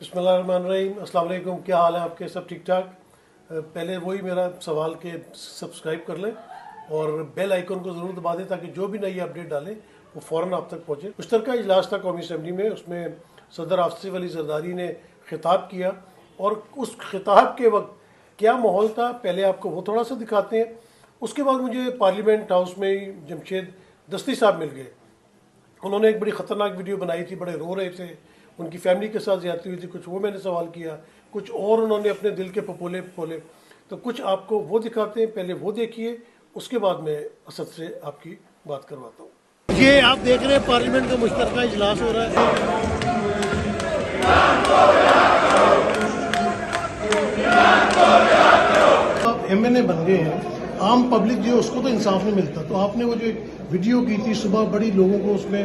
बिस्मिल्लाहिर्रहमानिर्रहीम, अस्सलाम वालेकुम। क्या हाल है आपके? सब ठीक ठाक? पहले वही मेरा सवाल के सब्सक्राइब कर लें और बेल आइकन को ज़रूर दबा दें ताकि जो भी नई अपडेट डालें वो फ़ौरन आप तक पहुँचे। मुश्तरका इजलास था कौमी असम्बली में, उसमें सदर आसिफ अली जरदारी ने खिताब किया और उस खिताब के वक्त क्या माहौल था पहले आपको वो थोड़ा सा दिखाते हैं। उसके बाद मुझे पार्लियामेंट हाउस में ही जमशेद दस्ती साहब मिल गए। उन्होंने एक बड़ी ख़तरनाक वीडियो बनाई थी, बड़े रो रहे थे, उनकी फैमिली के साथ ज़्यादती हुई थी, कुछ वो मैंने सवाल किया, कुछ और उन्होंने अपने दिल के पपोले पपोले। तो कुछ आपको वो दिखाते हैं, पहले वो देखिए, उसके बाद मैं असद से आपकी बात करवाता हूँ। ये आप देख रहे हैं पार्लियामेंट का मुश्तरका इजलास हो रहा है। आप MNA बन गए हैं, आम पब्लिक जो है उसको तो इंसाफ नहीं मिलता, तो आपने वो जो एक वीडियो की थी सुबह, बड़ी लोगों को उसमें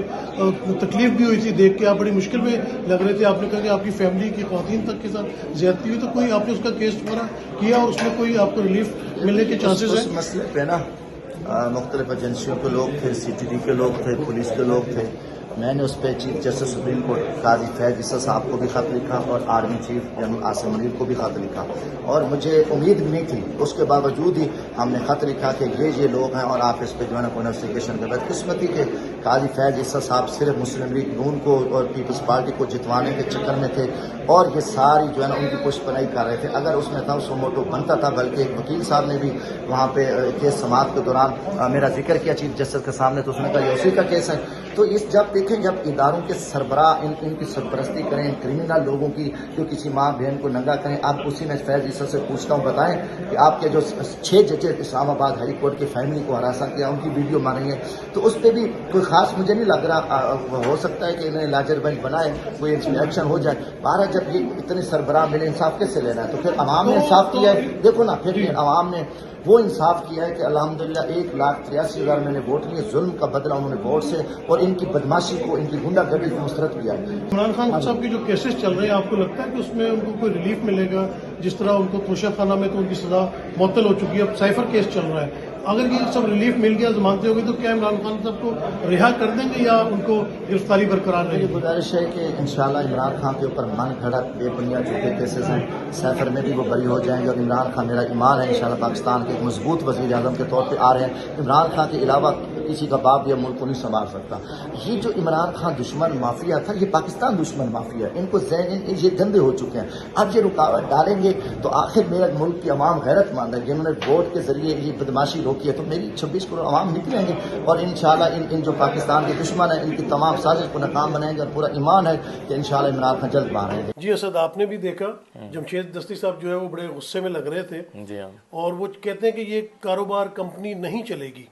तकलीफ भी हुई थी देख के, आप बड़ी मुश्किल में लग रहे थे। आपने कहा कि आपकी फैमिली की ख़वातीन तक के साथ ज्यादती हुई, तो कोई आपने उसका केस वगैरह किया और उसमें कोई आपको रिलीफ मिलने के चांसेस हैं? उस मसले पे ना मुख्तलिफ एजेंसियों के लोग थे, CTD के लोग थे, पुलिस के लोग थे। मैंने उस पर चीफ जस्टिस सुप्रीम कोर्ट काजी फैज इसा साहब को भी खत लिखा और army chief general Asim Munir को भी खत लिखा और मुझे उम्मीद भी नहीं थी। उसके बावजूद ही हमने खत लिखा कि ये लोग हैं और आप इस पर जो है ना इन्वेस्टिगेशन कर। बदकिस्मती के काजी फैज इसा साहब सिर्फ मुस्लिम लीग नून को और पीपल्स पार्टी को जितवाने के चक्कर में थे और ये सारी जो है ना उनकी पुष्पनाई कर रहे थे। अगर उसमें था सो मोटो बनता था, बल्कि एक वकील साहब ने भी वहाँ पे केस समाप्त के दौरान मेरा जिक्र किया चीफ जस्टिस के सामने, तो उसने कहा ये उसी का केस है। तो इस जब देखें जब इदारों के सरबरा इनकी सरपरस्ती करें, क्रिमिनल लोगों की जो किसी माँ बहन को नंगा करें, आप उसी में फैज इसा से पूछता हूँ बताएं कि आपके जो 6 जजेस इस्लामाबाद हाई कोर्ट की फैमिली को हरासा किया, उनकी वीडियो मारेंगे, तो उस पर भी कोई खास मुझे नहीं लग रहा हो सकता है कि इन्हें लाजर बेंच बनाए, कोई इसमें एक्शन हो जाए। बारह जब ये इतने सरबराह मिले, इंसाफ कैसे लेना है? तो फिर अवाम ने इंसाफ किया है, देखो ना, फिर अवाम ने वो इंसाफ किया है कि अल्हम्दुलिल्लाह 1,83,000 मैंने वोट लिए, जुल्म का बदला उन्होंने वोट से और इनकी बदमाशी को, इनकी गुंडागर्दी को मुस्तरद किया है। इमरान खान साहब की जो केसेस चल रहे हैं, आपको लगता है कि उसमें उनको कोई रिलीफ मिलेगा? जिस तरह उनको तोशा खाना में तो उनकी सजा मुअत्तल हो चुकी है, अब साइफर केस चल रहा है, अगर ये सब रिलीफ मिल गया, जमानतें होगी, तो क्या इमरान खान साहब को रिहा कर देंगे या उनको गिरफ्तारी बरकरार रहेगी? गुजारिश है कि इंशाल्लाह इमरान खान के ऊपर मन घड़त बेबुनियाद झूठे केसेस हैं, साइफर में भी वो बरी हो जाएंगे और इमरान खान, मेरा ईमान है इंशाल्लाह पाकिस्तान के एक मजबूत वज़ीर आज़म के तौर पर आ रहे हैं। इमरान खान के अलावा किसी का बाप या मुल्क को नहीं संभाल सकता। ये जो इमरान खान दुश्मन माफिया था, ये पाकिस्तान दुश्मन माफिया, इनको ये गंदे हो चुके हैं। अब ये रुकावट डालेंगे तो आखिर मेरे मुल्क की अवाम गैरतमंद है, जिन्होंने वोट के जरिए ये बदमाशी रोकी है, तो मेरी 26 करोड़ अवाम निकलेंगे और इंशाल्लाह इन जो पाकिस्तान के दुश्मन है, इनकी तमाम साजिश को नाकाम बनाएंगे और पूरा ईमान है कि इंशाल्लाह इमरान खान जल्द बाहर आएंगे। जी असद, आपने भी देखा जमशेद दस्ती साहब जो है वो बड़े गुस्से में लग रहे थे जी हाँ। और वो कहते हैं कि ये कारोबार कंपनी नहीं चलेगी।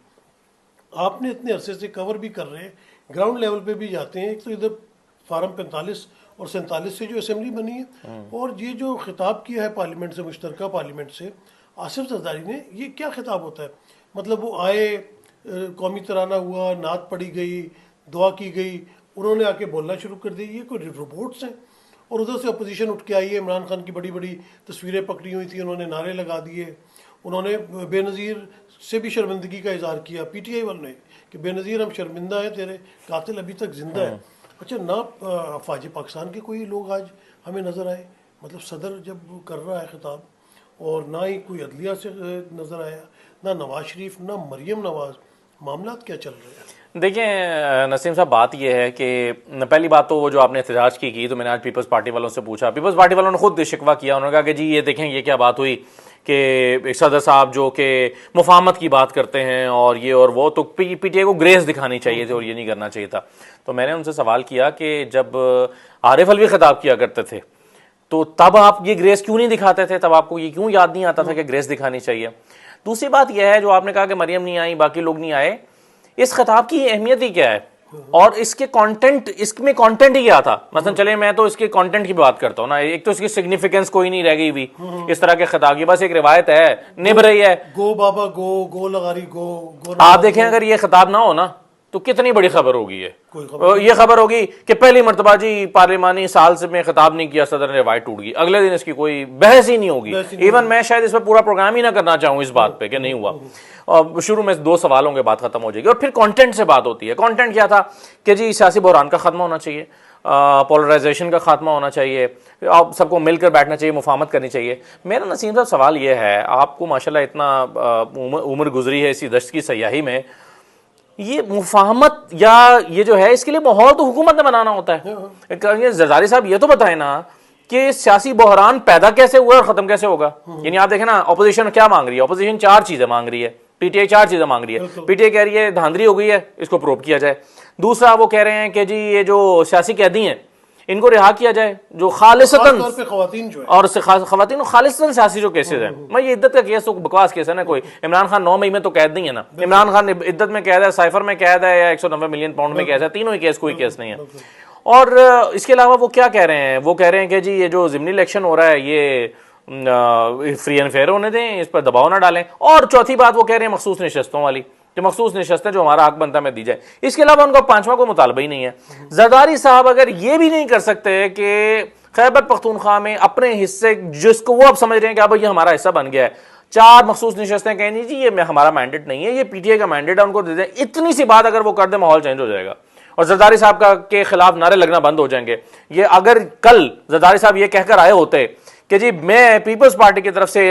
आपने इतने अरसे से कवर भी कर रहे हैं, ग्राउंड लेवल पे भी जाते हैं। एक तो इधर फार्म 45 और 47 से जो असेंबली बनी है और ये जो खिताब किया है पार्लियामेंट से, मुश्तरका पार्लियामेंट से आसिफ जरदारी ने, ये क्या खिताब होता है? मतलब वो आए, कौमी तराना हुआ, नात पढ़ी गई, दुआ की गई, उन्होंने आके बोलना शुरू कर दी, ये कोई रोबोट्स हैं? और उधर से अपोजिशन उठ के आई है, इमरान खान की बड़ी बड़ी तस्वीरें पकड़ी हुई थी, उन्होंने नारे लगा दिए, उन्होंने बेनज़ीर से भी शर्मिंदगी का इजहार किया PTI वालों ने कि बेनज़ीर हम शर्मिंदा है, तेरे कातिल अभी तक जिंदा है। अच्छा, ना अफवाज पाकिस्तान के कोई लोग आज हमें नज़र आए, मतलब सदर जब कर रहा है खिताब, और ना ही कोई अदलिया से नज़र आया, ना नवाज शरीफ, ना मरियम नवाज। मामला क्या चल रहे हैं? देखिए नसीम साहब, बात यह है कि पहली बात तो वो जो आपने एहतजाज की तो मैंने आज पीपल्स पार्टी वालों से पूछा, पीपल्स पार्टी वालों ने खुद शिकवा किया। उन्होंने कहा कि जी ये देखें ये क्या बात हुई कि एक सदर साहब जो कि मुफाहमत की बात करते हैं और ये और वो, तो PTI को ग्रेस दिखानी चाहिए थी और ये नहीं करना चाहिए था। तो मैंने उनसे सवाल किया कि जब आरिफ अलवी खिताब किया करते थे तो तब आप ये ग्रेस क्यों नहीं दिखाते थे? तब आपको ये क्यों याद नहीं आता था कि ग्रेस दिखानी चाहिए? दूसरी बात यह है जो आपने कहा कि मरियम नहीं आई, बाकी लोग नहीं आए, इस खिताब की अहमियत ही क्या है और इसके कंटेंट, इसमें कंटेंट ही क्या था? मतलब चले मैं तो इसके कंटेंट की बात करता हूँ ना। एक तो इसकी सिग्निफिकेंस कोई नहीं रह गई हुई इस तरह के खिताब की, बस एक रिवायत है, निभ रही है, गो बाबा गो लगारी गो। आप देखें अगर ये खिताब ना हो ना तो कितनी बड़ी खबर होगी ये खबर होगी कि पहली मरतबा जी पार्लिमानी साल से में खिताब नहीं किया, सदर ने रिवायत टूट गई, अगले दिन इसकी कोई बहस ही नहीं होगी। इवन मैं शायद इस पर पूरा प्रोग्राम ही ना करना चाहूँ इस बात पे कि नहीं हुआ, और शुरू में 2 सवालों के बाद खत्म हो जाएगी और फिर कंटेंट से बात होती है। कंटेंट क्या था कि जी सियासी बहरान का खत्म होना चाहिए पोलराइजेशन का खात्मा होना चाहिए, आप सबको मिलकर बैठना चाहिए, मुफाहमत करनी चाहिए। मेरा नसीम साहब सवाल ये है, आपको माशाल्लाह इतना उम्र गुजरी है इसी दश्त की सयाही में, ये मुफाहमत या ये जो है इसके लिए माहौल तो हुकूमत ने बनाना होता है। जरदारी साहब ये तो बताए ना कि सियासी बहरान पैदा कैसे हुआ और खत्म कैसे होगा। यानी आप देखें ना, अपोजिशन क्या मांग रही है, अपोजिशन 4 चीजें मांग रही है, पीटीआई 4 चीजें मांग रही है। पीटीआई कह रही है धांधली हो गई है, इसको प्रूव किया जाए। दूसरा वो कह रहे हैं कि जी ये जो सियासी कैदी हैं इनको रिहा किया जाए, जो खालिसतन खवातीन जो है और खवातीन खालिसतन सियासी जो केसेस हैं। मैं ये इद्दत का केस तो बकवास केस है ना, कोई इमरान खान 9 मई में तो कैद नहीं है ना, इमरान खान इद्दत में कैद है, साइफर में कैद है, या 190 मिलियन पाउंड में कैद है, तीनों ही केस कोई केस नहीं है। और इसके अलावा वो क्या कह रहे हैं, वो कह रहे हैं कि जी ये जो ज़िमनी इलेक्शन हो रहा है ये फ्री एंड फेयर होने दें, इस पर दबाव ना डालें। और चौथी बात वो कह रहे हैं मखसूस नशस्तों वाली, जो मखसूस नशस्तें जो हमारा हक बनता में दी जाए। इसके अलावा उनका 5वां कोई मुतालबा ही नहीं है। जरदारी साहब अगर ये भी नहीं कर सकते कि खैबर पख्तूनख्वा में अपने हिस्से, जिसको वो अब समझ रहे हैं कि अब ये हमारा हिस्सा बन गया है, 4 मखसूस नशस्तें कहें नहीं जी ये हमारा मैंडेट नहीं है, ये पीटीआई का मैंडेट है, उनको दे दें, इतनी सी बात अगर वो कर दे माहौल चेंज हो जाएगा और जरदारी साहब का के खिलाफ नारे लगना बंद हो जाएंगे। ये अगर कल जरदारी साहब ये कहकर आए होते कि जी मैं पीपल्स पार्टी की तरफ से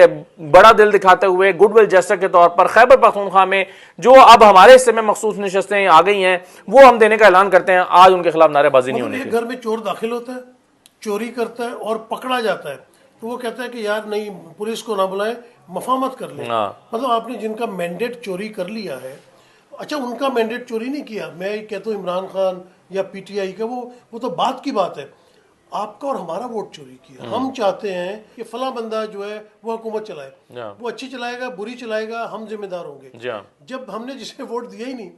बड़ा दिल दिखाते हुए गुडविल जेस्टर के तौर पर खैबर पख्तूनख्वा में जो अब हमारे हिस्से में मखसूस नशस्तें आ गई हैं वो हम देने का ऐलान करते हैं, आज उनके खिलाफ नारेबाजी नहीं होनी चाहिए। घर में चोर दाखिल होता है, चोरी करता है और पकड़ा जाता है, तो वो कहता है कि यार नहीं पुलिस को ना बुलाएं, मफामत कर ले। मतलब आपने जिनका मैंडेट चोरी कर लिया है, अच्छा उनका मैंडेट चोरी नहीं किया, मैं कहता हूँ इमरान खान या पीटीआई का, वो तो बात की बात है, आपका और हमारा वोट चोरी किया। हम चाहते हैं कि फला बंदा जो है वो हुकूमत चलाए, वो अच्छी चलाएगा बुरी चलाएगा, हम जिम्मेदार होंगे। जब हमने जिसे वोट दिया ही नहीं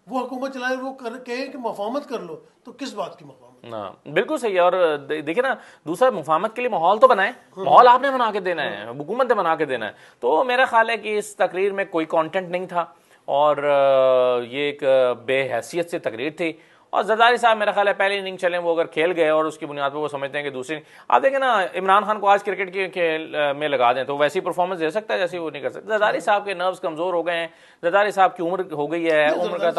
वो हुकूमत चलाए, वो कहे कि मफामत कर लो, तो किस बात की मफामत। ना बिल्कुल सही है। और देखिए ना, दूसरा मुफाहमत के लिए माहौल तो बनाए, माहौल आपने बना के देना है, हुकूमत ने बना के देना है। तो मेरा ख्याल है कि इस तकरीर में कोई कंटेंट नहीं था और ये एक बेहैसियत से तकरीर थी। और जरदारी साहब मेरा ख्याल है पहले इनिंग चले वो अगर खेल गए और उसकी बुनियाद पर वो समझते हैं कि दूसरी, आप देखें ना इमरान खान को आज क्रिकेट के खेल में लगा दें तो वैसी परफॉर्मेंस दे सकता है जैसी वो नहीं कर सकता। जरदारी साहब के नर्व्स कमजोर हो गए हैं, जरदारी साहब की उम्र हो गई है, उम्र का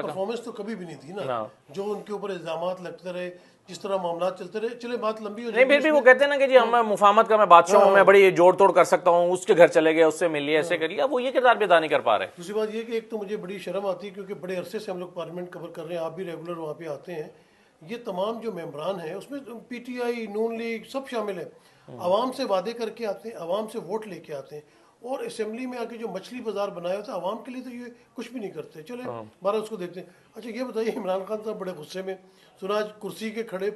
परफॉर्मेंस तो कभी भी नहीं थी ना, जो उनके ऊपर इल्जामात लगते रहे, जिस तरह मामला चलते रहे, चले बात लंबी हो नहीं, फिर भी वो कहते हैं ना कि जी हम मुफाहमत का मैं बादशाह हूँ, मैं बड़ी जोड़ तोड़ कर सकता हूँ, उसके घर चले गए, उससे मिल लिया, ऐसे कर लिया, वो ये किरदार भी अदा नहीं कर पा रहे। दूसरी बात ये कि एक तो मुझे बड़ी शर्म आती है क्योंकि बड़े अरसे से हम लोग पार्लियामेंट कवर कर रहे हैं, आप भी रेगुलर वहाँ पे आते हैं, ये तमाम जो मेंबरान हैं उसमें पीटीआई नून लीग सब शामिल है, आवाम से वादे करके आते हैं, आवाम से वोट लेके आते हैं, और असेंबली में आके जो मछली बाजार बनाए होते हैं आवाम के लिए तो ये कुछ भी नहीं करते। चले बारह उसको देखते हैं। अच्छा ये बताइए, इमरान खान साहब बड़े गुस्से में, सुना आज कुर्सी के खड़े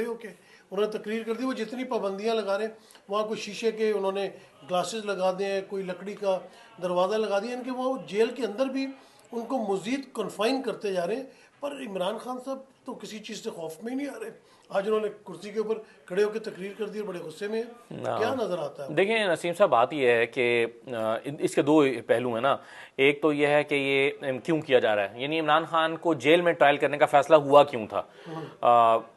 होके उन्होंने तकरीर कर दी, वो जितनी पाबंदियां लगा रहे हैं, वहाँ कोई शीशे के उन्होंने ग्लासेस लगा दिए, कोई लकड़ी का दरवाज़ा लगा दिया, इनके वो जेल के अंदर भी उनको मज़ीद कन्फाइन करते जा रहे हैं। पर इमरान खान साहब तो किसी चीज़ से खौफ में ही नहीं आ रहे। आज उन्होंने कुर्सी के ऊपर खड़े होकर तकरीर कर दी और बड़े गुस्से में, क्या नजर आता है? देखिए नसीम साहब, बात यह है कि इसके 2 पहलू हैं ना। एक तो यह है कि ये क्यों किया जा रहा है, यानी इमरान खान को जेल में ट्रायल करने का फैसला हुआ क्यों था,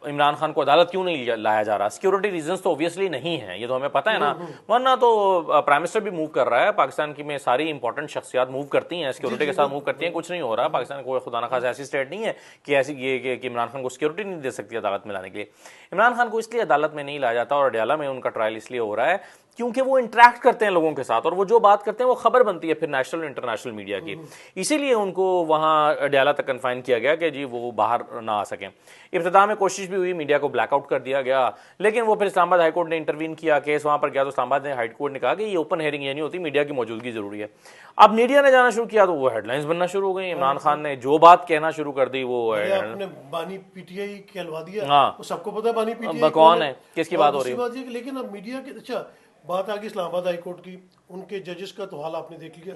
इमरान खान को अदालत क्यों नहीं लाया जा रहा। सिक्योरिटी रीजंस तो ऑब्वियसली नहीं है, ये तो हमें पता है ना, वरना तो प्राइम मिनिस्टर भी मूव कर रहा है, पाकिस्तान की में सारी इंपॉर्टेंट शख्सियात मूव करती हैं, सिक्योरिटी के साथ मूव करती हैं, कुछ नहीं हो रहा। पाकिस्तान कोई खुदा न खासा ऐसी स्टेट नहीं है कि ऐसी ये कि इमरान खान को सिक्योरिटी नहीं दे सकती अदालत में लाने के लिए। इमरान खान को इसलिए अदालत में नहीं लाया जाता और अडयाला में उनका ट्रायल इसलिए हो रहा है क्योंकि वो इंटरेक्ट करते हैं लोगों के साथ, और वो जो बात करते हैं वो खबर बनती है फिर नेशनल और इंटरनेशनल मीडिया की। इसीलिए उनको वहाँ अडयाला तक कन्फाइन किया गया कि जी वो बाहर ना आ सकें। इब्तिदा में कोशिश भी हुई, मीडिया को ब्लैकआउट कर दिया गया, लेकिन वो फिर इस्लामाबाद हाईकोर्ट ने इंटरवीन किया, केस वहाँ पर गया तो इस्लामाबाद हाईकोर्ट ने कहा कि ये ओपन हेयरिंग ये नहीं होती, मीडिया की मौजूदगी जरूरी है। अब मीडिया ने जाना शुरू किया तो वो हेडलाइंस बनना शुरू हो गई, इमरान खान ने जो बात कहना शुरू कर दी वो आपने बानी पीटीआई कहलवा दिया, वो सबको पता है बानी पीटीआई कौन है, किसकी बात हो रही है। लेकिन अब मीडिया के, अच्छा बात आ गई इस्लामाबाद हाई कोर्ट की, उनके जजेस का तो हाल आपने देख लिया।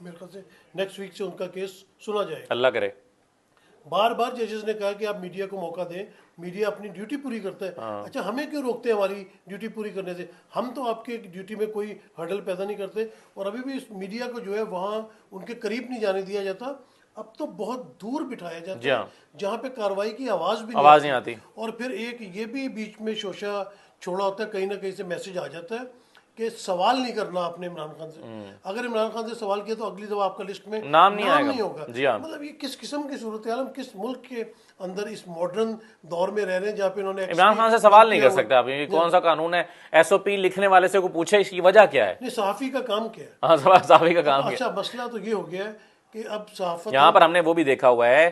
मेरे ख्याल से नेक्स्ट वीक से उनका केस सुना जाएगा, अल्लाह करे। बार बार जजेस ने कहा कि आप मीडिया को मौका दें, मीडिया अपनी ड्यूटी पूरी करता है। अच्छा हमें क्यों रोकते हैं हमारी ड्यूटी पूरी करने से, हम तो आपके ड्यूटी में कोई हर्डल पैदा नहीं करते, और अभी भी इस मीडिया को जो है वहाँ उनके करीब नहीं जाने दिया जाता। अब तो बहुत दूर बिठाया जाता है जहाँ पे कार्रवाई की आवाज़ भी नहीं आती। और फिर एक ये भी बीच में शोशा छोड़ा होता है, कहीं ना कहीं से मैसेज आ जाता है कि सवाल नहीं करना आपने इमरान खान से। अगर इमरान खान से सवाल किया तो अगली दफा आपका लिस्ट में नाम नहीं आएगा। होगा। जी हाँ। मतलब ये किस किस्म की सूरत हाल, हम किस मुल्क के अंदर इस मॉडर्न दौर में रह रहे हैं जहाँ पे इन्होंने इमरान खान से सवाल नहीं कर सकते आप, ये कौन सा कानून है? एसओपी लिखने वाले से को पूछे इसकी वजह क्या है? नहीं, सहाफ़ी का काम क्या है? हाँ, सहाफ़ी का काम क्या है? अच्छा, मसला तो ये हो गया है कि अब सहाफ़त यहाँ पर हमने वो भी देखा हुआ है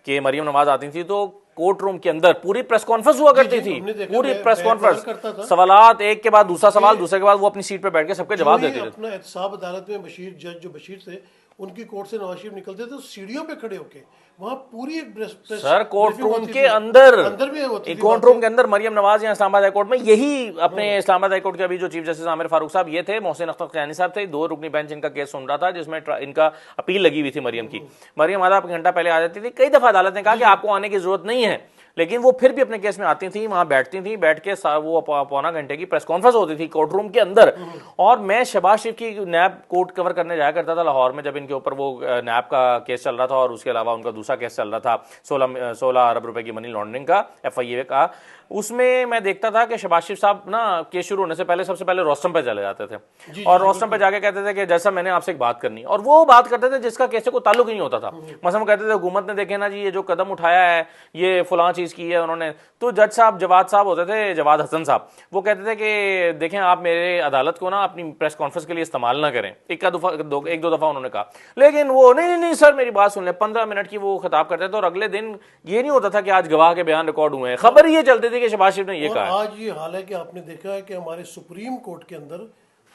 कि मरियम नवाज आती थी तो कोर्ट रूम के अंदर पूरी प्रेस कॉन्फ्रेंस हुआ करती थी, पूरी प्रेस कॉन्फ्रेंस, सवालात एक के बाद दूसरा सवाल, दूसरे के बाद वो अपनी सीट पे बैठ के सबके जवाब देते थे। अपना एहतसाब अदालत में बशीर जज जो बशीर थे, उनकी कोर्ट से नवाज शरीफ निकलते थे तो सीढ़ियों पे खड़े होके वहाँ पूरी एक सर कोर्ट रूम के अंदर भी होती थी। कोर्ट रूम के अंदर मरियम नवाज या इस्लामाबाद हाई कोर्ट में, यही अपने इस्लामाबाद हाई कोर्ट के अभी जो चीफ जस्टिस आमिर फारूक साहब ये थे, मोहसिन अख्तर क़यानी साहब थे, 2 रुकनी बेंच इनका केस सुन रहा था जिसमें इनका अपील लगी हुई थी मरियम की। मरियम आधा घंटा पहले आ जाती थी। कई दफा अदालत ने कहा कि आपको आने की जरूरत नहीं है, लेकिन वो फिर भी अपने केस में आती थी, वहां बैठती थी, बैठ के वो पौना घंटे की प्रेस कॉन्फ्रेंस होती थी कोर्ट रूम के अंदर। और मैं शहबाज शरीफ की नैब कोर्ट कवर करने जाया करता था लाहौर में, जब इनके ऊपर वो नैब का केस चल रहा था और उसके अलावा उनका दूसरा केस चल रहा था 16 अरब रुपए की मनी लॉन्ड्रिंग का, FIA का। उसमें मैं देखता था कि शहबाज शरीफ साहब ना केस शुरू होने से पहले सबसे पहले रोस्टम पे चले जाते थे और रोस्टम पे जाके कहते थे कि जैसा मैंने आपसे एक बात करनी, और वो बात करते थे जिसका केस से कोई ताल्लुक ही नहीं होता था। मसलन वो कहते थे हुकूमत ने देखे ना जी ये जो कदम उठाया है, ये फलां चीज की है उन्होंने, तो जज साहब जवाद साहब होते थे, जवाद हसन साहब, वो कहते थे कि देखें आप मेरे अदालत को ना अपनी प्रेस कॉन्फ्रेंस के लिए इस्तेमाल ना करें। एक दो दफा उन्होंने कहा, लेकिन वो नहीं सर मेरी बात सुन ले, 15 मिनट की वो खिताब करते थे और अगले दिन ये नहीं होता था कि आज गवाह के बयान रिकॉर्ड हुए हैं, खबर ये चलती थी कि शहबाज शरीफ ने ये कहा। आज ये हाल है कि आपने देखा है कि हमारे सुप्रीम कोर्ट के अंदर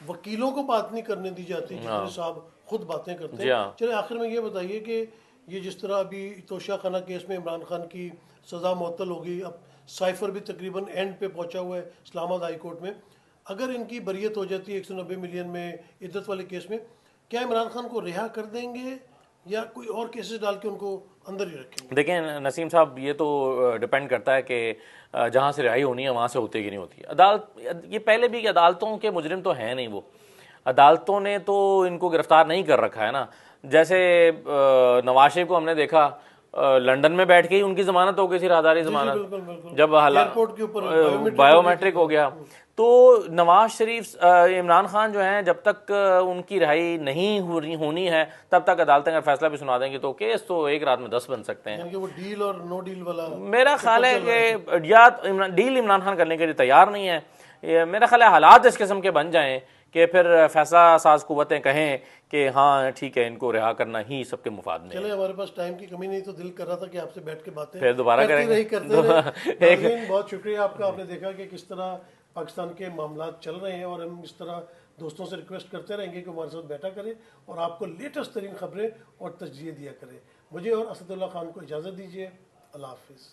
वकीलों को बात नहीं करने दी जाती, जितने साहब खुद बातें करते हैं। चलिए आखिर में ये बताइए कि ये जिस तरह अभी तोशा खाना केस में इमरान खान की सज़ा मुअत्तल हो गई, अब साइफर भी तकरीबन एंड पे पहुंचा हुआ है इस्लामाबाद हाई कोर्ट में, अगर इनकी बरियत हो जाती है 190 मिलियन में इद्दत वाले केस में, क्या इमरान खान को रिहा कर देंगे या कोई और केसेस डाल के उनको अंदर ही रखेंगे? देखें नसीम साहब, ये तो डिपेंड करता है कि जहाँ से रिहाई होनी है वहाँ से होती कि नहीं होती। अदालत ये पहले भी अदालतों के मुजरिम तो हैं नहीं, वो अदालतों ने तो इनको गिरफ्तार नहीं कर रखा है ना। जैसे नवाज शरीफ को हमने देखा लंदन में बैठ के ही उनकी जमानत हो गई थी, राहदारी जमानत, जब एयरपोर्ट के ऊपर बायोमेट्रिक हो गया। तो नवाज शरीफ इमरान खान जो हैं जब तक उनकी रिहाई नहीं होनी है तब तक अदालतें अगर फैसला भी सुना देंगी तो केस तो एक रात में 10 बन सकते हैं। यानी कि वो डील और नो डील वाला मेरा ख्याल है कि या डील इमरान खान करने के लिए तैयार नहीं है। मेरा ख्याल है हालात इस किस्म के बन जाएं कि फिर फैसला साज कुव्वतें कहें कि हाँ ठीक है इनको रिहा करना ही सबके मुफाद में। चले, हमारे पास टाइम की कमी नहीं तो दिल कर रहा था कि आपसे बैठ के बातें फिर दोबारा करेंगे। बहुत शुक्रिया आपका। आपने देखा कि किस तरह पाकिस्तान के मामलात चल रहे हैं और हम इस तरह दोस्तों से रिक्वेस्ट करते रहेंगे कि हमारे साथ बैठा करें और आपको लेटेस्ट तरीन खबरें और तजज़िये दिया करें। मुझे और असदुल्ला खान को इजाज़त दीजिए। अल्लाह हाफिज़।